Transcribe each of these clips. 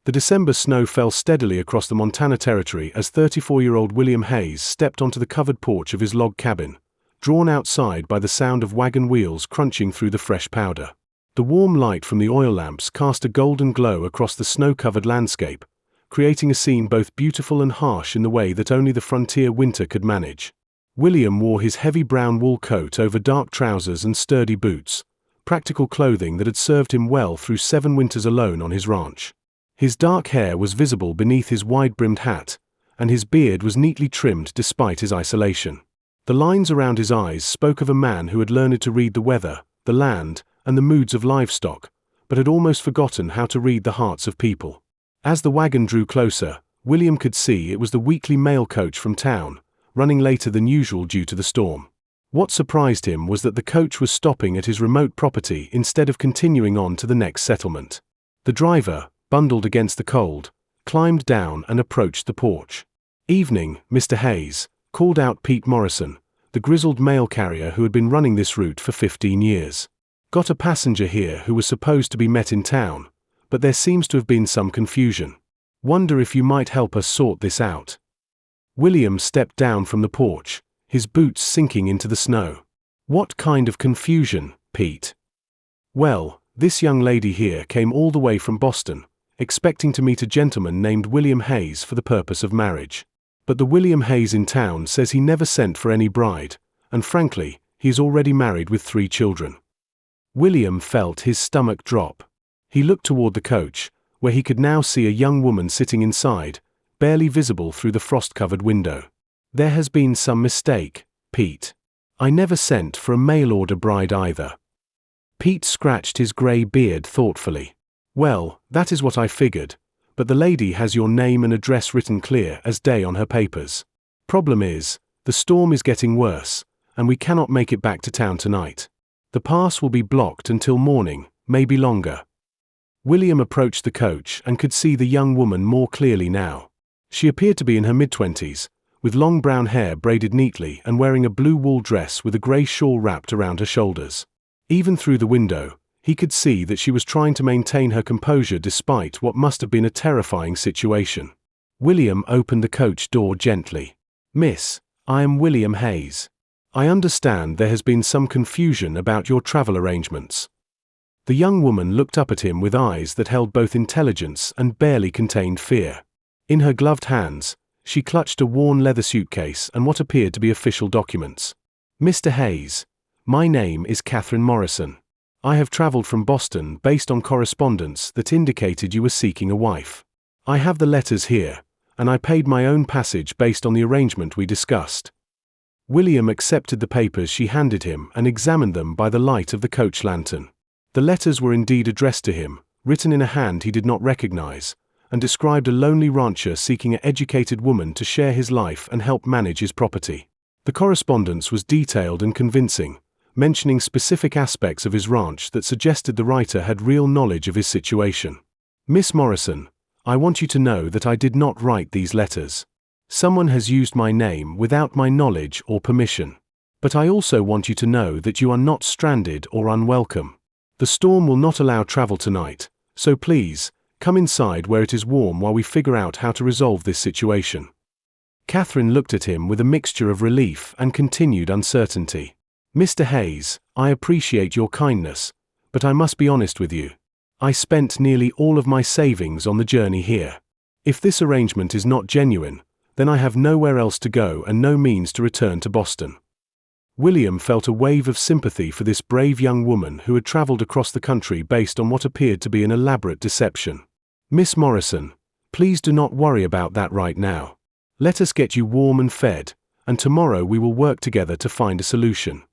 The December snow fell steadily across the Montana Territory as 34-year-old William Hayes stepped onto the covered porch of his log cabin, drawn outside by the sound of wagon wheels crunching through the fresh powder. The warm light from the oil lamps cast a golden glow across the snow-covered landscape, creating a scene both beautiful and harsh in the way that only the frontier winter could manage. William wore his heavy brown wool coat over dark trousers and sturdy boots, practical clothing that had served him well through 7 winters alone on his ranch. His dark hair was visible beneath his wide-brimmed hat, and his beard was neatly trimmed despite his isolation. The lines around his eyes spoke of a man who had learned to read the weather, the land, and the moods of livestock, but had almost forgotten how to read the hearts of people. As the wagon drew closer, William could see it was the weekly mail coach from town, running later than usual due to the storm. What surprised him was that the coach was stopping at his remote property instead of continuing on to the next settlement. The driver, bundled against the cold, climbed down and approached the porch. "Evening, Mr. Hayes," called out Pete Morrison, the grizzled mail carrier who had been running this route for 15 years. "Got a passenger here who was supposed to be met in town, but there seems to have been some confusion. Wonder if you might help us sort this out." William stepped down from the porch, his boots sinking into the snow. "What kind of confusion, Pete?" "Well, this young lady here came all the way from Boston, expecting to meet a gentleman named William Hayes for the purpose of marriage. But the William Hayes in town says he never sent for any bride, and frankly, he is already married with 3 children. William felt his stomach drop. He looked toward the coach, where he could now see a young woman sitting inside, barely visible through the frost-covered window. "There has been some mistake, Pete. I never sent for a mail-order bride either." Pete scratched his grey beard thoughtfully. "Well, that is what I figured, but the lady has your name and address written clear as day on her papers. Problem is, the storm is getting worse, and we cannot make it back to town tonight. The pass will be blocked until morning, maybe longer." William approached the coach and could see the young woman more clearly now. She appeared to be in her mid-20s, with long brown hair braided neatly and wearing a blue wool dress with a grey shawl wrapped around her shoulders. Even through the window, he could see that she was trying to maintain her composure despite what must have been a terrifying situation. William opened the coach door gently. "Miss, I am William Hayes. I understand there has been some confusion about your travel arrangements." The young woman looked up at him with eyes that held both intelligence and barely contained fear. In her gloved hands, she clutched a worn leather suitcase and what appeared to be official documents. "Mr. Hayes, my name is Catherine Morrison. I have traveled from Boston based on correspondence that indicated you were seeking a wife. I have the letters here, and I paid my own passage based on the arrangement we discussed." William accepted the papers she handed him and examined them by the light of the coach lantern. The letters were indeed addressed to him, written in a hand he did not recognize, and described a lonely rancher seeking an educated woman to share his life and help manage his property. The correspondence was detailed and convincing, mentioning specific aspects of his ranch that suggested the writer had real knowledge of his situation. "Miss Morrison, I want you to know that I did not write these letters. Someone has used my name without my knowledge or permission. But I also want you to know that you are not stranded or unwelcome. The storm will not allow travel tonight, so please, come inside where it is warm while we figure out how to resolve this situation." Catherine looked at him with a mixture of relief and continued uncertainty. "Mr. Hayes, I appreciate your kindness, but I must be honest with you. I spent nearly all of my savings on the journey here. If this arrangement is not genuine, then I have nowhere else to go and no means to return to Boston." William felt a wave of sympathy for this brave young woman who had traveled across the country based on what appeared to be an elaborate deception. "Miss Morrison, please do not worry about that right now. Let us get you warm and fed, and tomorrow we will work together to find a solution."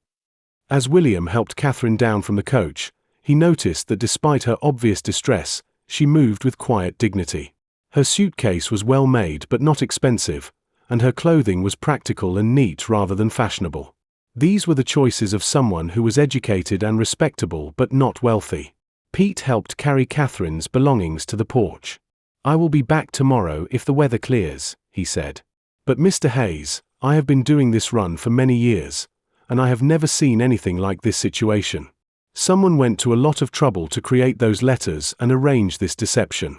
As William helped Catherine down from the coach, he noticed that despite her obvious distress, she moved with quiet dignity. Her suitcase was well made but not expensive, and her clothing was practical and neat rather than fashionable. These were the choices of someone who was educated and respectable but not wealthy. Pete helped carry Catherine's belongings to the porch. "I will be back tomorrow if the weather clears," he said. "But Mr. Hayes, I have been doing this run for many years, and I have never seen anything like this situation. Someone went to a lot of trouble to create those letters and arrange this deception.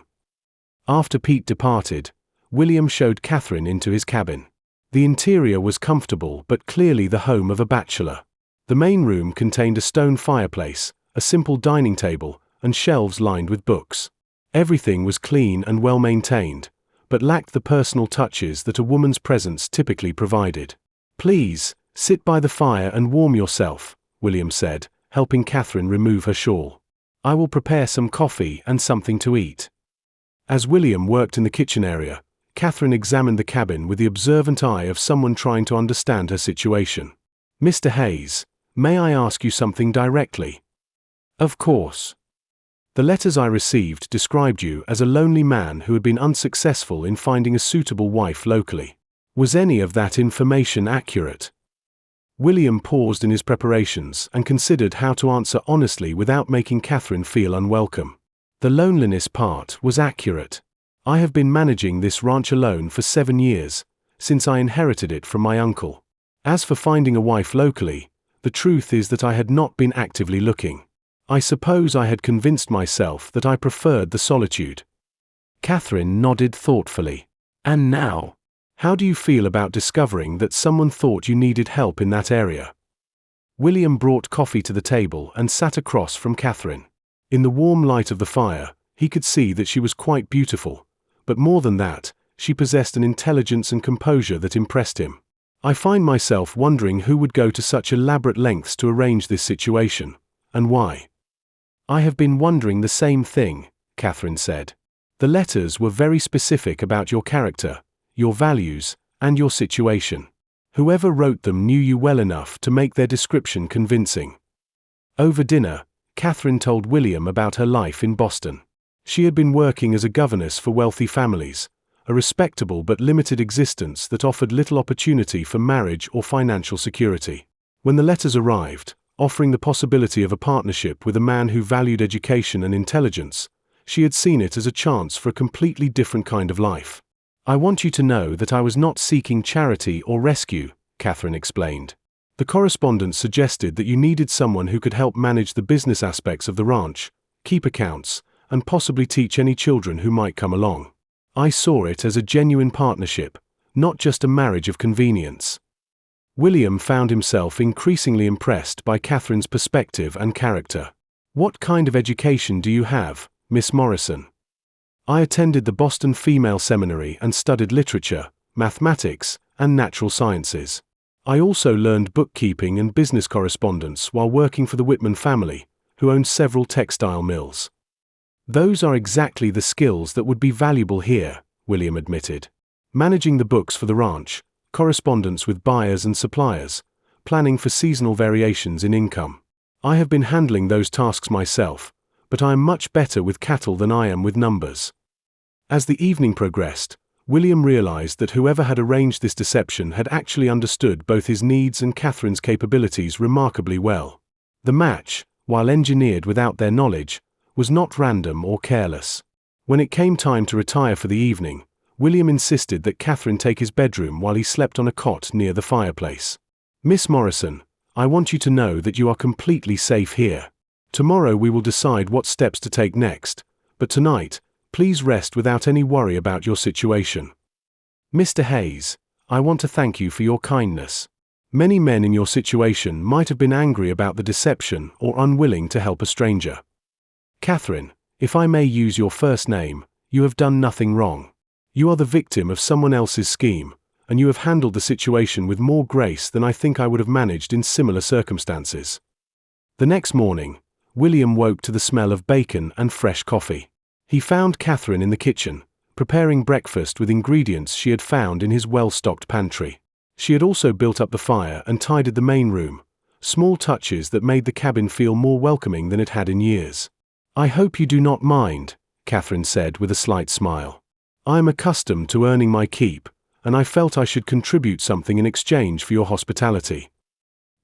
After Pete departed, William showed Catherine into his cabin. The interior was comfortable but clearly the home of a bachelor. The main room contained a stone fireplace, a simple dining table, and shelves lined with books. Everything was clean and well maintained, but lacked the personal touches that a woman's presence typically provided. "Please, sit by the fire and warm yourself," William said, helping Catherine remove her shawl. "I will prepare some coffee and something to eat." As William worked in the kitchen area, Catherine examined the cabin with the observant eye of someone trying to understand her situation. "Mr. Hayes, may I ask you something directly?" "Of course." "The letters I received described you as a lonely man who had been unsuccessful in finding a suitable wife locally. Was any of that information accurate?" William paused in his preparations and considered how to answer honestly without making Catherine feel unwelcome. "The loneliness part was accurate. I have been managing this ranch alone for 7 years, since I inherited it from my uncle. As for finding a wife locally, the truth is that I had not been actively looking. I suppose I had convinced myself that I preferred the solitude." Catherine nodded thoughtfully. "And now, how do you feel about discovering that someone thought you needed help in that area?" William brought coffee to the table and sat across from Catherine. In the warm light of the fire, he could see that she was quite beautiful, but more than that, she possessed an intelligence and composure that impressed him. "I find myself wondering who would go to such elaborate lengths to arrange this situation, and why." "I have been wondering the same thing," Catherine said. "The letters were very specific about your character, your values, and your situation. Whoever wrote them knew you well enough to make their description convincing." Over dinner, Catherine told William about her life in Boston. She had been working as a governess for wealthy families, a respectable but limited existence that offered little opportunity for marriage or financial security. When the letters arrived, offering the possibility of a partnership with a man who valued education and intelligence, she had seen it as a chance for a completely different kind of life. "I want you to know that I was not seeking charity or rescue," Catherine explained. "The correspondence suggested that you needed someone who could help manage the business aspects of the ranch, keep accounts, and possibly teach any children who might come along. I saw it as a genuine partnership, not just a marriage of convenience." William found himself increasingly impressed by Catherine's perspective and character. "What kind of education do you have, Miss Morrison?" "I attended the Boston Female Seminary and studied literature, mathematics, and natural sciences. I also learned bookkeeping and business correspondence while working for the Whitman family, who owned several textile mills." "Those are exactly the skills that would be valuable here," William admitted. "Managing the books for the ranch, correspondence with buyers and suppliers, planning for seasonal variations in income. I have been handling those tasks myself, but I am much better with cattle than I am with numbers." As the evening progressed, William realized that whoever had arranged this deception had actually understood both his needs and Catherine's capabilities remarkably well. The match, while engineered without their knowledge, was not random or careless. When it came time to retire for the evening, William insisted that Catherine take his bedroom while he slept on a cot near the fireplace. "Miss Morrison, I want you to know that you are completely safe here. Tomorrow we will decide what steps to take next, but tonight, please rest without any worry about your situation. Mr. Hayes, I want to thank you for your kindness. Many men in your situation might have been angry about the deception or unwilling to help a stranger. Catherine, if I may use your first name, you have done nothing wrong. You are the victim of someone else's scheme, and you have handled the situation with more grace than I think I would have managed in similar circumstances." The next morning, William woke to the smell of bacon and fresh coffee. He found Catherine in the kitchen, preparing breakfast with ingredients she had found in his well-stocked pantry. She had also built up the fire and tidied the main room, small touches that made the cabin feel more welcoming than it had in years. "I hope you do not mind," Catherine said with a slight smile. "I am accustomed to earning my keep, and I felt I should contribute something in exchange for your hospitality."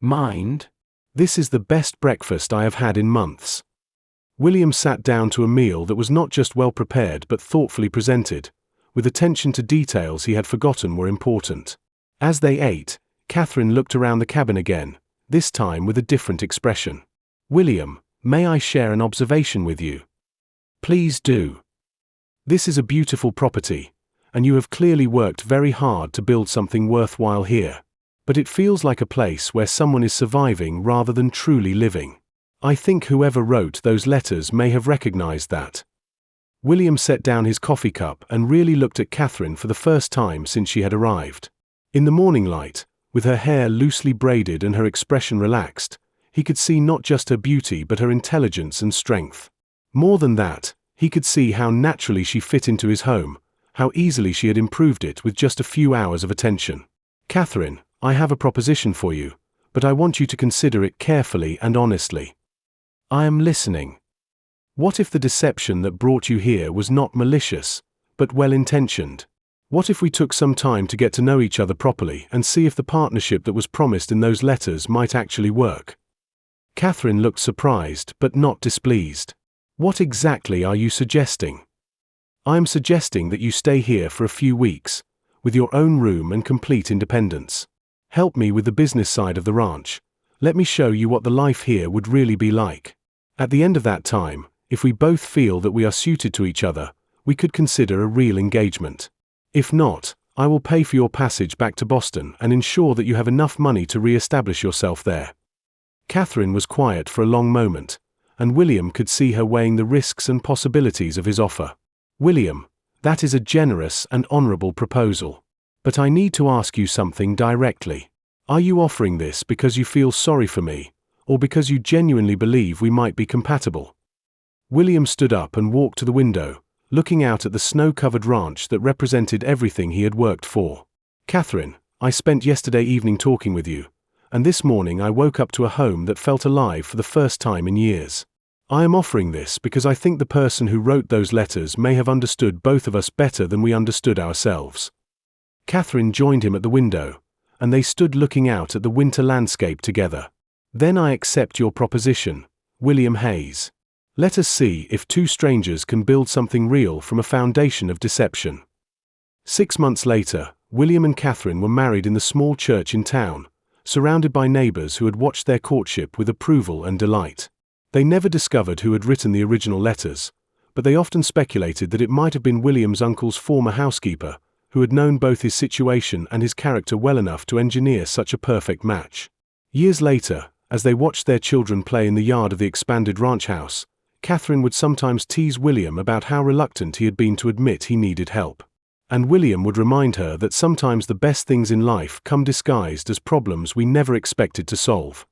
"Mind? This is the best breakfast I have had in months." William sat down to a meal that was not just well prepared but thoughtfully presented, with attention to details he had forgotten were important. As they ate, Catherine looked around the cabin again, this time with a different expression. "William, may I share an observation with you?" "Please do." This is a beautiful property, and you have clearly worked very hard to build something worthwhile here. But it feels like a place where someone is surviving rather than truly living. I think whoever wrote those letters may have recognized that." William set down his coffee cup and really looked at Catherine for the first time since she had arrived. In the morning light, with her hair loosely braided and her expression relaxed, he could see not just her beauty but her intelligence and strength. More than that, he could see how naturally she fit into his home, how easily she had improved it with just a few hours of attention. "Catherine, I have a proposition for you, but I want you to consider it carefully and honestly." "I am listening." "What if the deception that brought you here was not malicious, but well-intentioned? What if we took some time to get to know each other properly and see if the partnership that was promised in those letters might actually work?" Catherine looked surprised but not displeased. "What exactly are you suggesting?" "I am suggesting that you stay here for a few weeks, with your own room and complete independence. Help me with the business side of the ranch. Let me show you what the life here would really be like. At the end of that time, if we both feel that we are suited to each other, we could consider a real engagement. If not, I will pay for your passage back to Boston and ensure that you have enough money to re-establish yourself there." Catherine was quiet for a long moment, and William could see her weighing the risks and possibilities of his offer. "William, that is a generous and honorable proposal. But I need to ask you something directly. Are you offering this because you feel sorry for me, or because you genuinely believe we might be compatible?" William stood up and walked to the window, looking out at the snow-covered ranch that represented everything he had worked for. "Catherine, I spent yesterday evening talking with you, and this morning I woke up to a home that felt alive for the first time in years. I am offering this because I think the person who wrote those letters may have understood both of us better than we understood ourselves." Catherine joined him at the window, and they stood looking out at the winter landscape together. "Then I accept your proposition, William Hayes. Let us see if two strangers can build something real from a foundation of deception." 6 months later, William and Catherine were married in the small church in town, surrounded by neighbors who had watched their courtship with approval and delight. They never discovered who had written the original letters, but they often speculated that it might have been William's uncle's former housekeeper, who had known both his situation and his character well enough to engineer such a perfect match. Years later, as they watched their children play in the yard of the expanded ranch house, Catherine would sometimes tease William about how reluctant he had been to admit he needed help. And William would remind her that sometimes the best things in life come disguised as problems we never expected to solve.